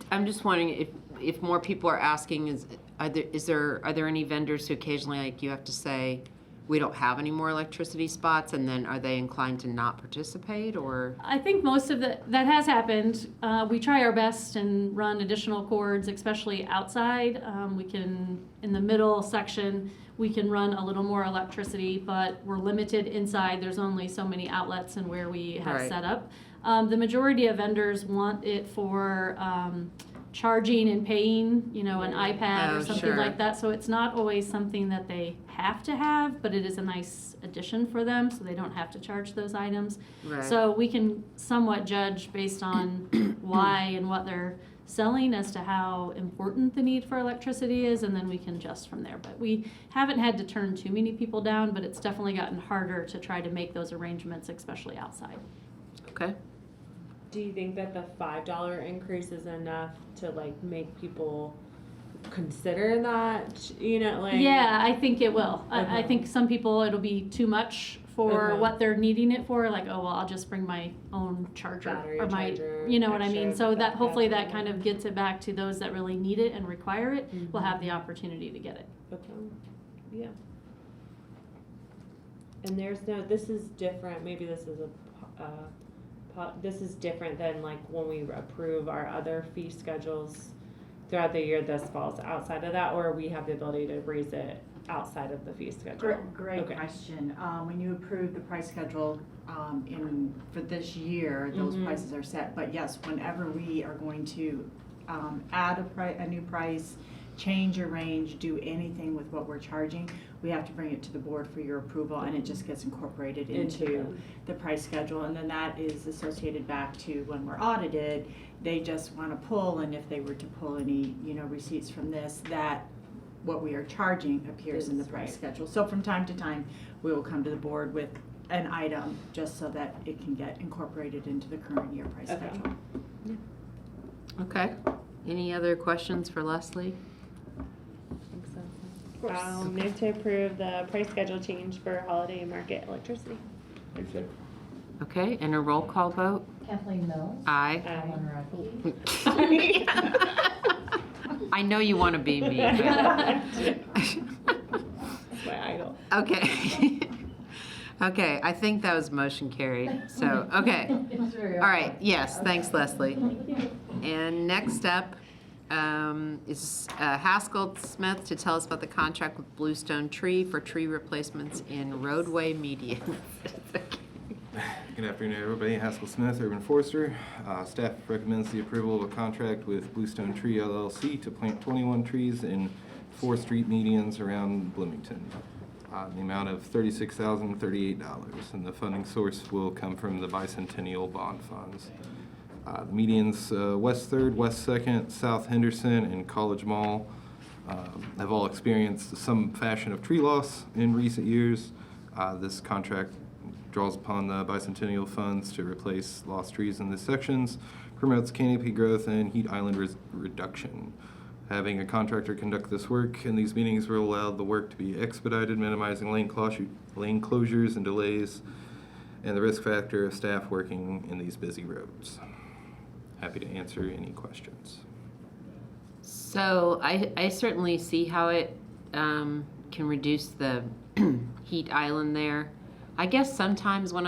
I'm just wondering if more people are asking, are there any vendors who occasionally, like, you have to say, we don't have any more electricity spots, and then are they inclined to not participate, or? I think most of that has happened. We try our best and run additional cords, especially outside. We can, in the middle section, we can run a little more electricity, but we're limited inside. There's only so many outlets and where we have Right. set up. The majority of vendors want it for charging and paying, an iPad or something sure. like that. So it's not always something that they have to have, but it is a nice addition for them, so they don't have to charge those items. Right. So we can somewhat judge based on why and what they're selling as to how important the need for electricity is, and then we can adjust from there. But we haven't had to turn too many people down, but it's definitely gotten harder to try to make those arrangements, especially outside. Okay. Do you think that the $5 increase is enough to make people consider that? Yeah, I think it will. I Okay. think some people it'll be too much for Okay. what they're needing it for, like, oh, well, I'll just bring my own charger Battery or my, charger, you know what I mean? extra So that, backup hopefully that or kind of whatever. gets it back to those that really need it and require it, will Mm-hmm. have the opportunity to get it. Okay, yeah. And there's no, this is different, maybe this is this is different than like when we approve our other fee schedules throughout the year, this falls outside of that, or we have the ability to raise it outside of the fee schedule? Great Okay. question. When you approve the price schedule, for this year, those Mhm. prices are set. But yes, whenever we are going to, add a new price, change a range, do anything with what we're charging, we have to bring it to the board for your approval, and it just gets incorporated into the price schedule. And then that is associated back to when we're audited, they just want to pull, and if they were to pull any, receipts from this, that what we are charging appears in the Is price right. schedule. So from time to time, we will come to the board with an item just so that it can get incorporated into the current year price Okay. schedule. Okay. Any other questions for Leslie? I'll move to approve the price schedule change for holiday market electricity. Except Okay, and a roll call vote? Kathleen Mills. Aye. Ellen Rudke. Sorry. I know you want to be me. but- That's my idol. Okay. Okay, I think that was motion carried. So, okay. It's very All right, awkward. yes, thanks, Leslie. Thank you. And next up is Haskell Smith to tell us about the contract with Bluestone Tree for tree replacements in roadway median. Good afternoon, everybody. Haskell Smith, Urban Forester. Staff recommends the approval of a contract with Bluestone Tree LLC to plant 21 trees in 4 street medians around Bloomington. The amount of $36,038, and the funding source will come from the Bicentennial Bond Funds. The medians West 3rd, West 2nd, South Henderson, and College Mall have all experienced some fashion of tree loss in recent years. This contract draws upon the bicentennial funds to replace lost trees in these sections, promotes canopy growth and heat island reduction. Having a contractor conduct this work in these meetings will allow the work to be expedited, minimizing lane closures and delays, and the risk factor of staff working in these busy roads. Happy to answer any questions. So I certainly see how it can reduce the heat island there. I guess sometimes when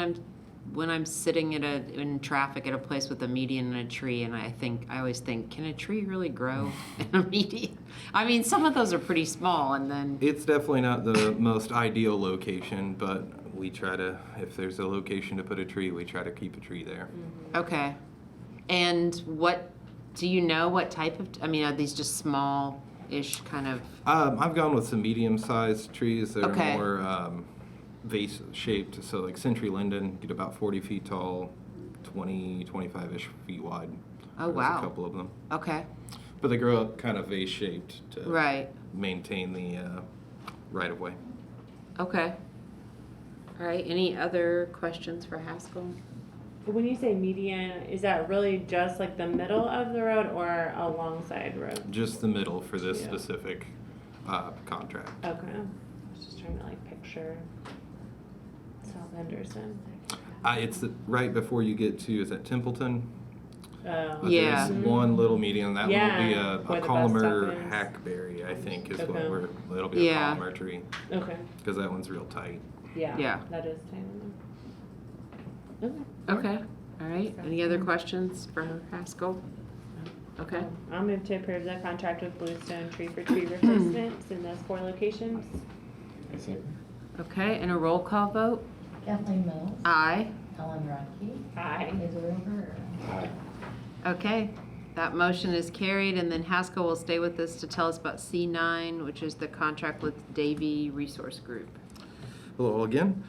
I'm sitting in traffic at a place with a median and a tree, and I always think, can a tree really grow in a median? I mean, some of those are pretty small, and then It's definitely not the most ideal location, but we try to, if there's a location to put a tree, we try to keep a tree there. okay. And what do you know? What type of? I mean, are these just small-ish kind of? I've gone with some medium-sized trees that Okay. are more vase-shaped. So like century linden, get about 40 feet tall, 20, 25-ish feet wide. Oh, There's wow. a couple of them. Okay. But they grow up kind of vase-shaped to Right. maintain the right-of-way. Okay. All right. Any other questions for Haskell? When you say median, is that really just like the middle of the road or alongside road? Just the middle for this Yeah. specific contract. Okay. I was just trying to like picture South Henderson. It's right before you get to, is that Templeton? Yeah. There's one little median, that one will be Yeah, a where the bus Collimer stop is. hackberry, I think, is Okay. what it'll be Yeah. a Collimer tree, Okay. because that one's real tight. Yeah. Yeah. That is tiny. Okay. Okay. All right. Any other questions for Haskell? Okay. I'll move to approve the contract with Bluestone Tree for tree replacements in those 4 locations. except Okay. And a roll call vote? Kathleen Mills. Aye. Ellen Rudke. Aye. Israel Herrera. Aye. Okay. That motion is carried, and then Haskell will stay with us to tell us about C9, which is the contract with Davy Resource Group. Hello again.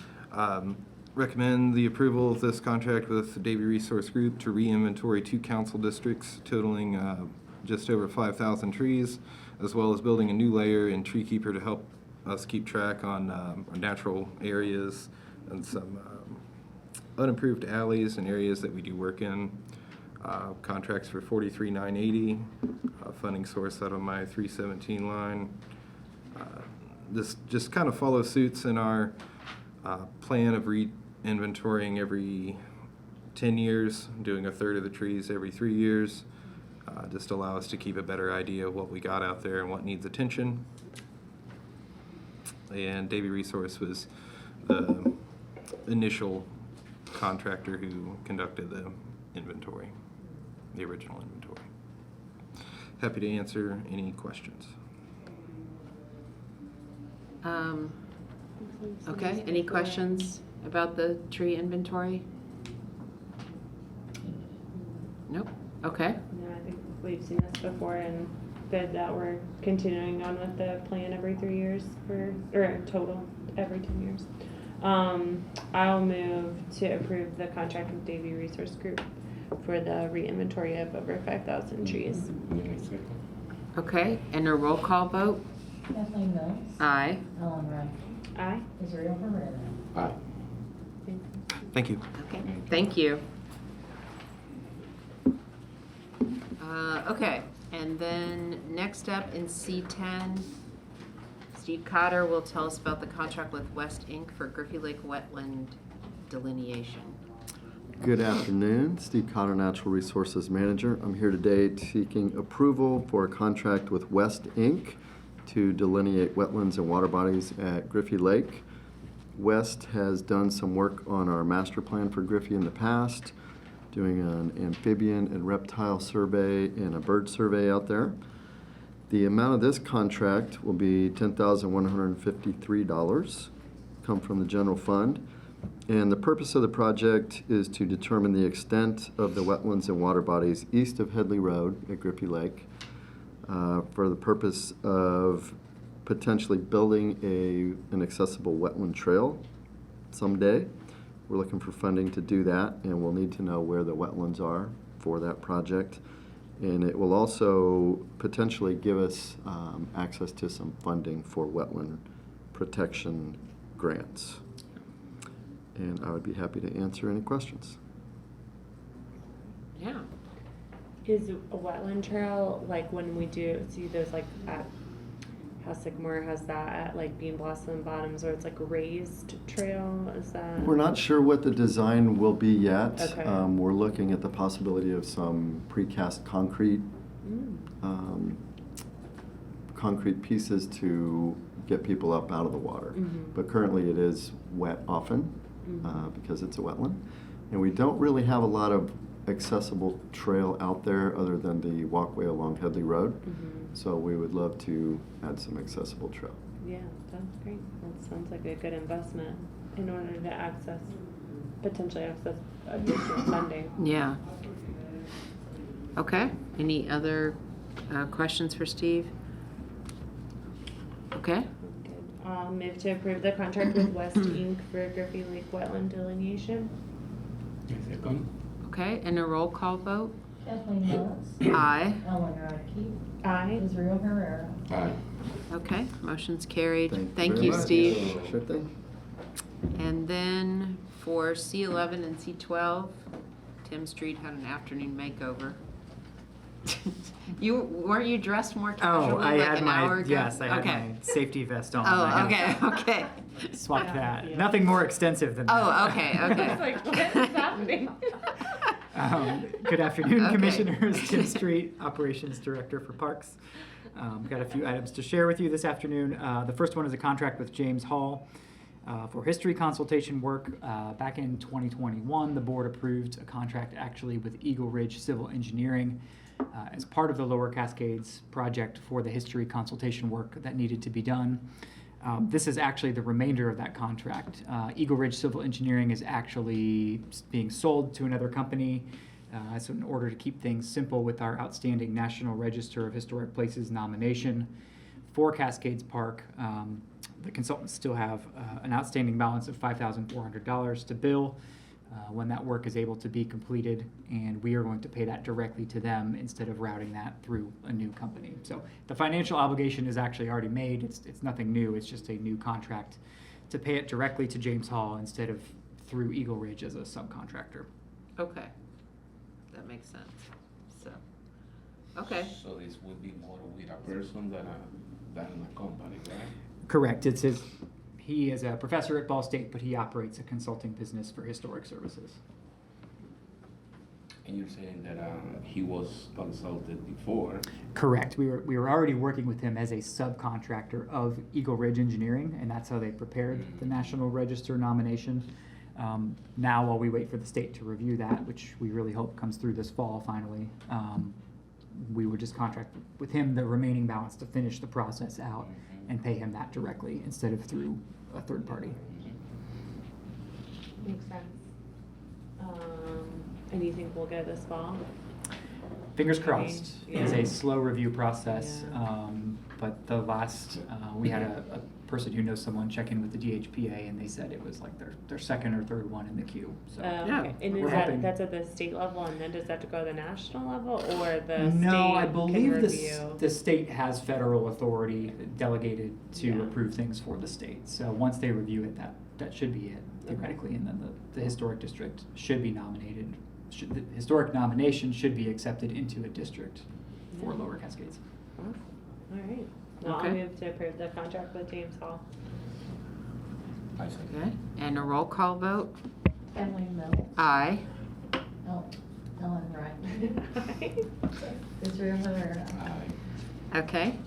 Recommend the approval of this contract with Davy Resource Group to re-inventory 2 council districts totaling just over 5,000 trees, as well as building a new layer in Tree Keeper to help us keep track on our natural areas and some unimproved alleys and areas that we do work in. Contracts for $43,980, funding source out of my 317 line. This just kind of follows suits in our plan of re-inventorying every 10 years, doing a third of the trees every 3 years, just allow us to keep a better idea of what we got out there and what needs attention. And Davy Resource was the initial contractor who conducted the inventory, the original inventory. Happy to answer any questions. Okay, any questions about the tree inventory? Nope, okay. No, I think we've seen this before and good that we're continuing on with the plan every 3 years or total every 10 years. I'll move to approve the contract with Davy Resource Group for the re-inventory of over 5,000 trees. Okay, and a roll call vote? Kathleen Mills. Aye. Ellen Reinke. Aye. Israel Herrera. Aye. Thank you. Okay, thank you. Okay, and then next up in C10, Steve Cotter will tell us about the contract with West Inc. for Griffey Lake wetland delineation. Good afternoon, Steve Cotter, Natural Resources Manager. I'm here today seeking approval for a contract with West Inc. to delineate wetlands and water bodies at Griffey Lake. West has done some work on our master plan for Griffey in the past, doing an amphibian and reptile survey and a bird survey out there. The amount of this contract will be $10,153, come from the general fund. And the purpose of the project is to determine the extent of the wetlands and water bodies east of Headley Road at Griffey Lake for the purpose of potentially building an accessible wetland trail someday. We're looking for funding to do that, and we'll need to know where the wetlands are for that project. And it will also potentially give us access to some funding for wetland protection grants. And I would be happy to answer any questions. Yeah. Is a wetland trail, like when we do see those like at how Sycamore has that at like Bean Blossom Bottoms where it's like a raised trail, is that? We're not sure what the design will be yet. Okay. We're looking at the possibility of some precast concrete concrete pieces to get people up out of the water. But currently it is wet often because it's a wetland. And we don't really have a lot of accessible trail out there other than the walkway along Headley Road. So we would love to add some accessible trail. Yeah, that's great. That sounds like a good investment in order to potentially access additional funding. Yeah. Okay, any other questions for Steve? Okay, Good. I'll move to approve the contract with West Inc. for Griffey Lake wetland delineation. Second. okay, and a roll call vote? Kathleen Mills. Aye. Ellen Reinke. Aye. Israel Herrera. Aye. Okay, motion's carried. Thank Thank you you, very Steve. much. Sure thing. And then for C11 and C12, Tim Street had an afternoon makeover. Weren't you dressed more casually I like had an my hour ago? yes, I had Okay. my safety vest on. I Oh, had okay. Swapped that. Yeah. Nothing more extensive than that. Oh, okay. It's like, what is happening? Good afternoon, Okay. Commissioners. Tim Street, Operations Director for Parks. Got a few items to share with you this afternoon. The first one is a contract with James Hall for history consultation work. Back in 2021, the board approved a contract actually with Eagle Ridge Civil Engineering as part of the Lower Cascades project for the history consultation work that needed to be done. This is actually the remainder of that contract. Eagle Ridge Civil Engineering is actually being sold to another company. So in order to keep things simple with our outstanding National Register of Historic Places nomination for Cascades Park, the consultants still have an outstanding balance of $5,400 to bill when that work is able to be completed, and we are going to pay that directly to them instead of routing that through a new company. So the financial obligation is actually already made. It's nothing new. It's just a new contract to pay it directly to James Hall instead of through Eagle Ridge as a subcontractor. Okay, that makes sense. So, okay. So this would be more with a person than a company, right? Correct. It's his He is a professor at Ball State, but he operates a consulting business for historic services. And you're saying that he was consulted before. Correct. We were already working with him as a subcontractor of Eagle Ridge Engineering, and that's how they prepared the National Register nomination. Now, while we wait for the state to review that, which we really hope comes through this fall finally, we would just contract with him the remaining balance to finish the process out and pay him that directly instead of through a third party. Makes sense. And you think we'll get it this fall? Fingers crossed. Yeah. It's a slow review process, Yeah. but the last, we had a person who knows someone check in with the DHPA, and they said it was like their second or third one in the queue. So Okay. And is we're hoping. that's at the state level, and then does that have to go to the national level, or the No, state I can believe review? the state has federal authority delegated to Yeah. approve things for the state. So once they review it, that should be it theoretically, and then the historic district should be nominated. The historic nomination should be accepted into a district for Lower Cascades. All right. Well, I'll Okay. move to approve the contract with James Hall. Okay, and a roll call vote? Emily Mills. Aye. Ellen Wright. Israel Herrera. Okay,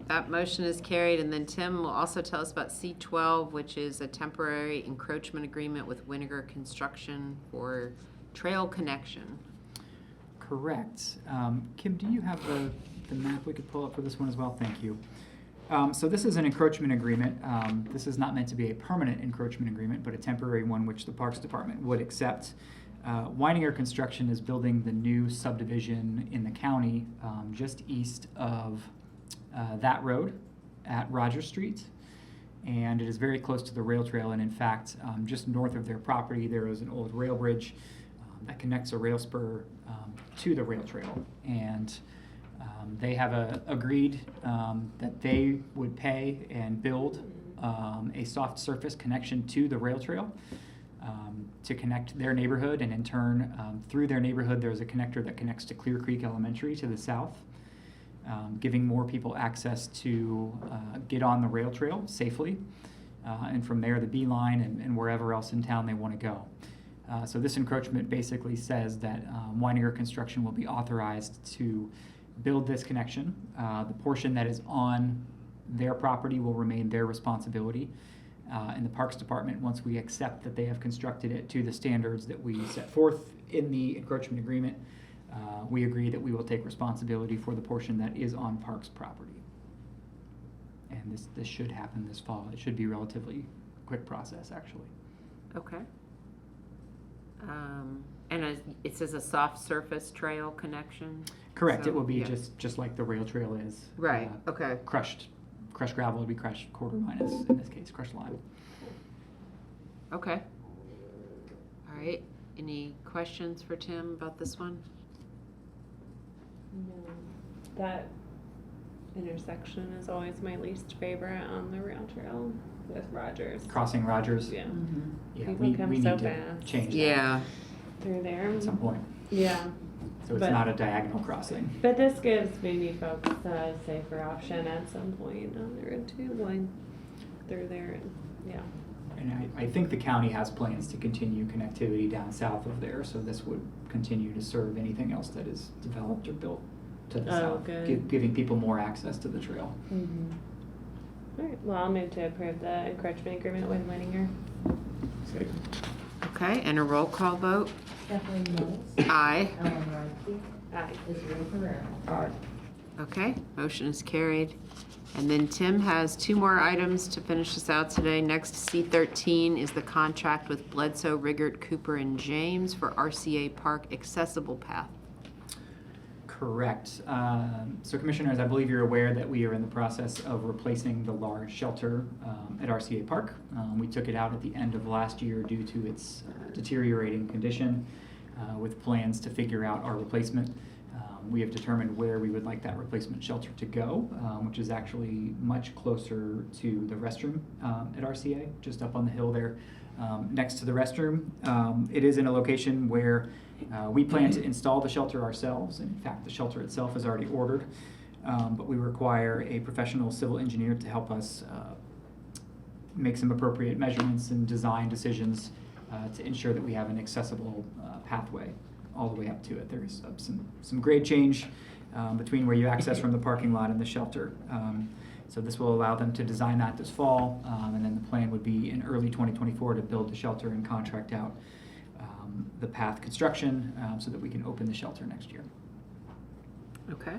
that motion is carried, and then Tim will also tell us about C12, which is a temporary encroachment agreement with Winiger Construction for trail connection. Correct. Kim, do you have the map we could pull up for this one as well? Thank you. So this is an encroachment agreement. This is not meant to be a permanent encroachment agreement, but a temporary one which the Parks Department would accept. Weininger Construction is building the new subdivision in the county just east of that road at Rogers Street. And it is very close to the rail trail, and in fact, just north of their property, there is an old rail bridge that connects a rail spur to the rail trail. And they have agreed that they would pay and build a soft surface connection to the rail trail to connect their neighborhood, and in turn, through their neighborhood, there's a connector that connects to Clear Creek Elementary to the south, giving more people access to get on the rail trail safely, and from there, the B line and wherever else in town they want to go. So this encroachment basically says that Weininger Construction will be authorized to build this connection. The portion that is on their property will remain their responsibility. And the Parks Department, once we accept that they have constructed it to the standards that we set forth in the encroachment agreement, we agree that we will take responsibility for the portion that is on Parks property. And this should happen this fall. It should be a relatively quick process, actually. Okay. And it says a soft surface trail connection? Correct. So, It will be yeah. just like the rail trail is. Right, okay. Crushed gravel would be crushed quarter minus, in this case, crushed lime. Okay. All right, any questions for Tim about this one? No. That intersection is always my least favorite on the rail trail with Rogers. Crossing Rogers. Yeah. Yeah, People come we so need to fast. change that Yeah. Through there. at some point. Yeah. So it's But- not a diagonal crossing. But this gives maybe folks a safer option at some point on the road too, going through there and, yeah. And I think the county has plans to continue connectivity down south of there, so this would continue to serve anything else that is developed or built to the Oh, south, good. giving people more access to the trail. All right, well, I'll move to approve the encroachment agreement with Weininger. Okay, and a roll call vote? Kathleen Mills. Aye. Ellen Wright. Aye. Israel Herrera. Okay, motion is carried. And then Tim has two more items to finish us out today. Next, C13 is the contract with Bledsoe, Riggert, Cooper, and James for RCA Park accessible path. Correct. So Commissioners, I believe you're aware that we are in the process of replacing the large shelter at RCA Park. We took it out at the end of last year due to its deteriorating condition with plans to figure out our replacement. We have determined where we would like that replacement shelter to go, which is actually much closer to the restroom at RCA, just up on the hill there next to the restroom. It is in a location where we plan to install the shelter ourselves. In fact, the shelter itself is already ordered, but we require a professional civil engineer to help us make some appropriate measurements and design decisions to ensure that we have an accessible pathway all the way up to it. There's some grade change between where you access from the parking lot and the shelter. So this will allow them to design that this fall, and then the plan would be in early 2024 to build the shelter and contract out the path construction so that we can open the shelter next year. Okay.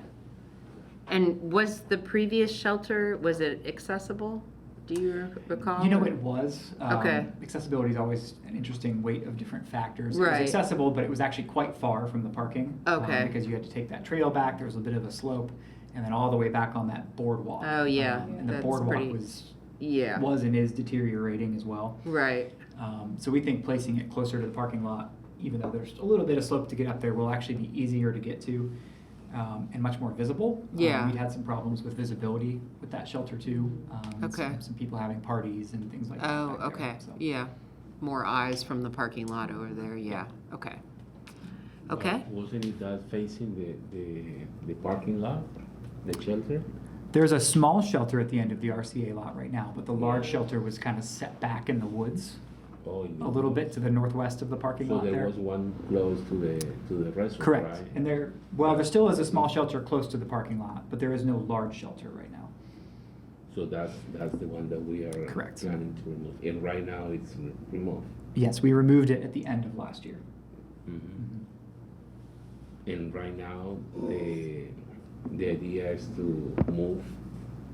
And was the previous shelter, was it accessible? Do you recall? You know, it was. Okay. Accessibility is always an interesting weight of different factors. It Right. was accessible, but it was actually quite far from the parking. Okay. Because you had to take that trail back. There was a bit of a slope, and then all the way back on that boardwalk. Oh, yeah. And the That's boardwalk pretty- was Yeah. was and is deteriorating as well. Right. So we think placing it closer to the parking lot, even though there's a little bit of slope to get up there, will actually be easier to get to. And much more visible. Yeah. We'd had some problems with visibility with that shelter too. And Okay. Some people having parties and things like that. Oh, back there, okay. so. Yeah. More eyes from the parking lot over there. Yeah. Okay. Okay. Wasn't it that facing the parking lot, the shelter? There's a small shelter at the end of the RCA lot right now, but the large shelter was kind of set back in the woods Oh, a little bit to the northwest of the parking So lot there there. was one close to the restaurant, Correct. right? And there still is a small shelter close to the parking lot, but there is no large shelter right now. So that's the one that we are Correct. planning to remove. And right now it's removed. Yes, we removed it at the end of last year. And right now the idea is to move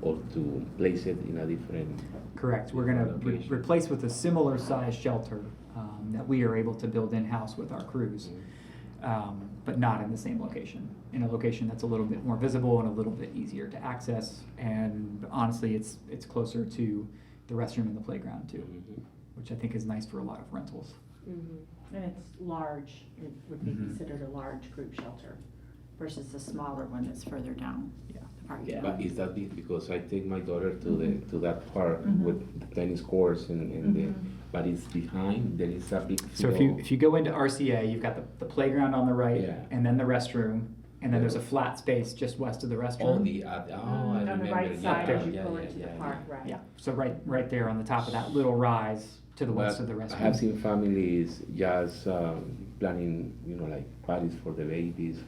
or to place it in a different. Correct. We're going to location. replace with a similar size shelter that we are able to build in-house with our crews, but not in the same location. In a location that's a little bit more visible and a little bit easier to access. And honestly, it's closer to the restroom and the playground too, which I think is nice for a lot of rentals. And it's large, it would be considered a large group shelter versus the smaller one that's further down. Yeah. The parking Yeah, lot. but is that because I take my daughter to that park with the tennis courts and but it's behind, there is a big So if you go into RCA, you've got the playground on the right, Yeah. and then the restroom, and then there's a flat space just west of the restroom. I On the remember. right side as you yeah, go yeah, into the yeah, park, yeah. right? Yeah, so right there on the top of that little rise to the west of the But restroom. I have seen families just planning, like parties for the babies.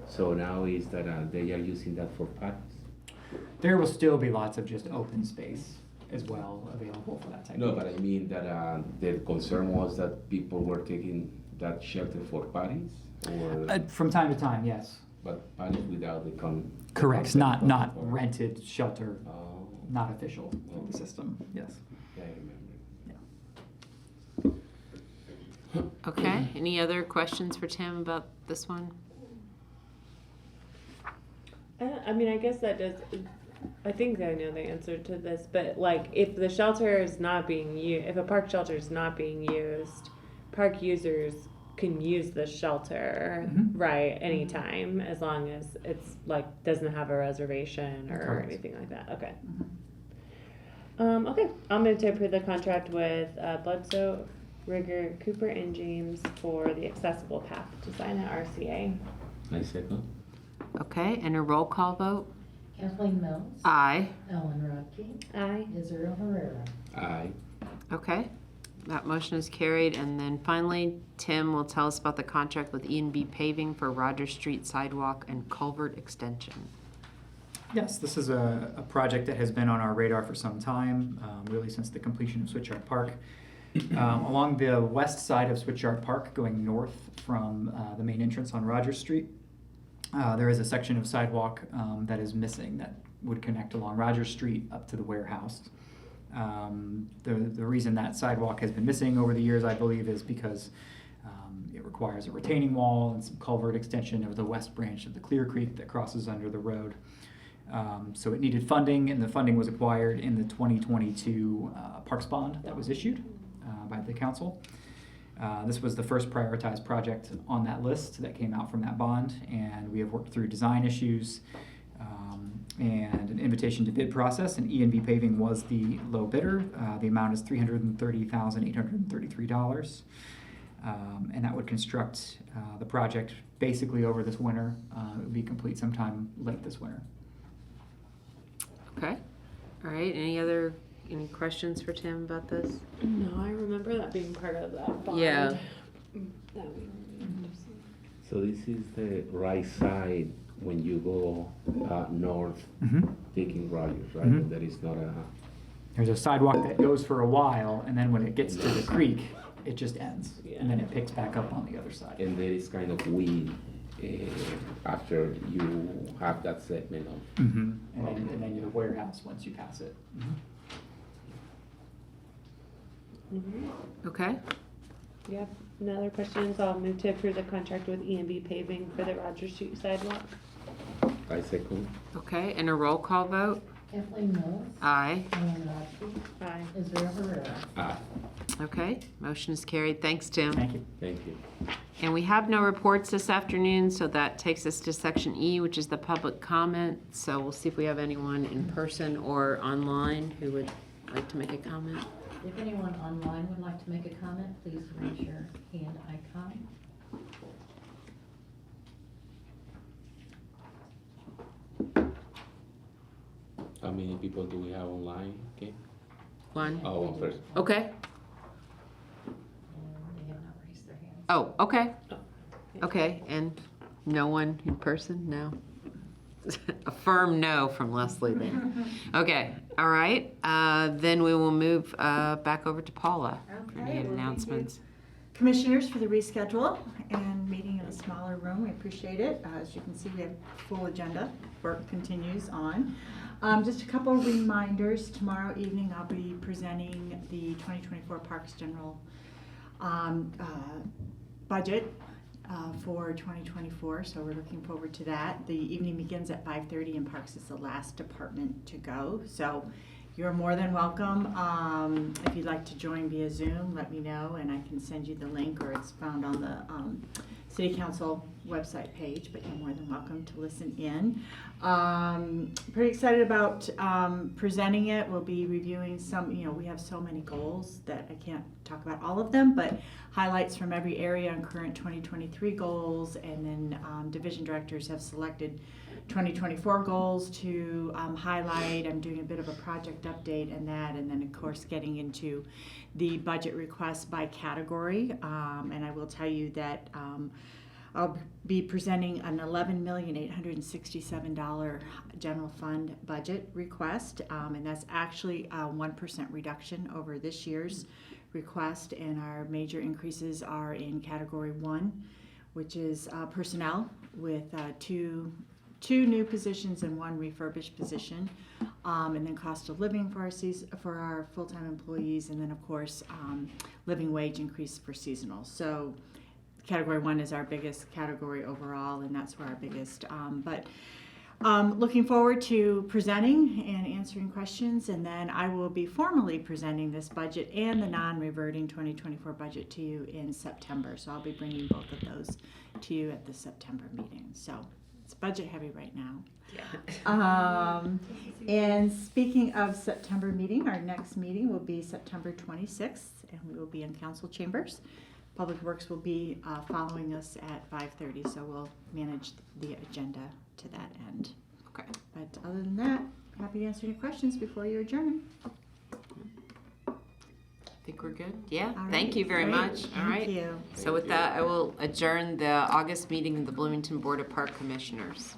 So now is that they are using that for parties? There will still be lots of just open space as well available for that type No, of. but I mean that the concern was that people were taking that shelter for parties, or From time to time, yes. but parties without the Correct, consent not of- rented shelter, Oh, not official through the system, yes. yeah, I remember. Okay. Any other questions for Tim about this one? I mean, I guess that does. I think I know the answer to this, but like, if the shelter is not being used, if a park shelter is not being used, park users can use the shelter, right, anytime, as long as it's like doesn't have a reservation or Correct. anything like that. Okay. Okay, I'll move to approve the contract with Bledsoe, Rigger, Cooper, and James for the accessible path design at RCA. I second. Okay. And a roll call vote? Kathleen Mills. Aye. Ellen Rodkey. Aye. Israel Herrera. Aye. Okay. That motion is carried. And then finally, Tim will tell us about the contract with E&B Paving for Rogers Street sidewalk and culvert extension. Yes, this is a project that has been on our radar for some time, really since the completion of Switchyard Park. Along the west side of Switchyard Park, going north from the main entrance on Rogers Street, there is a section of sidewalk that is missing that would connect along Rogers Street up to the warehouse. The reason that sidewalk has been missing over the years, I believe, is because it requires a retaining wall and some culvert extension of the west branch of the Clear Creek that crosses under the road. So it needed funding, and the funding was acquired in the 2022 Parks Bond that was issued by the council. This was the first prioritized project on that list that came out from that bond, and we have worked through design issues and an invitation to bid process, and E&B Paving was the low bidder. The amount is $330,833, and that would construct the project basically over this winter. It would be complete sometime late this winter. Okay. All right. Any other Any questions for Tim about this? No, I remember that being part of that bond. Yeah. That we So this is the right side when you go north, taking Rogers, right? Mhm. There is not a, There's a sidewalk that goes for a while, and then when it gets to the creek, it just ends. And then it picks back up on the other side. and there is kind of weed after you have that segment of. And then the warehouse once you pass it. Okay. Yep. No other questions? I'll move to approve the contract with EMB paving for the Rogers Street sidewalk. I second. Okay, and a roll call vote? Kathleen Mills. Aye. Ellen Rossi. Aye. Israel Herrera. Aye. Okay, motion is carried. Thanks, Tim. Thank you. Thank you. And we have no reports this afternoon, so that takes us to section E, which is the public comment. So we'll see if we have anyone in person or online who would like to make a comment. If anyone online would like to make a comment, please raise your hand icon. How many people do we have online? Okay. One. Oh, one person. Okay. And they have not raised their hands. Oh, okay. Okay, and no one in person? No? A firm no from Leslie then. Okay, all right. Then we will move back over to Paula for Okay, any well, thank announcements. Commissioners for the reschedule and meeting in a smaller room. We appreciate it. As you can see, we have full agenda. Work continues on. Just a couple of reminders. Tomorrow evening, I'll be presenting the 2024 Parks General budget for 2024, so we're looking forward to that. The evening begins at 5:30 and Parks is the last department to go, so you're more than welcome. If you'd like to join via Zoom, let me know and I can send you the link, or it's found on the City Council website page, but you're more than welcome to listen in. Pretty excited about presenting it. We'll be reviewing some, we have so many goals that I can't talk about all of them, but highlights from every area on current 2023 goals, and then division directors have selected 2024 goals to highlight. I'm doing a bit of a project update and that, and then of course getting into the budget requests by category. And I will tell you that I'll be presenting an $11,867 general fund budget request, and that's actually a 1% reduction over this year's request, and our major increases are in category 1, which is personnel, with two new positions and 1 refurbished position, and then cost of living for our full-time employees, and then of course living wage increase for seasonal. So category 1 is our biggest category overall, and that's where our biggest, looking forward to presenting and answering questions, and then I will be formally presenting this budget and the non-reverting 2024 budget to you in September. So I'll be bringing both of those to you at the September meeting. So it's budget heavy right now. And speaking of September meeting, our next meeting will be September 26th, and we will be in council chambers. Public Works will be following us at 5:30, so we'll manage the agenda to that end. Okay. But other than that, happy to answer any questions before you adjourn. I think we're good. Yeah, All thank right, you very great. much. All right. Thank you. So with that, I will adjourn the August meeting of the Bloomington Board of Park Commissioners.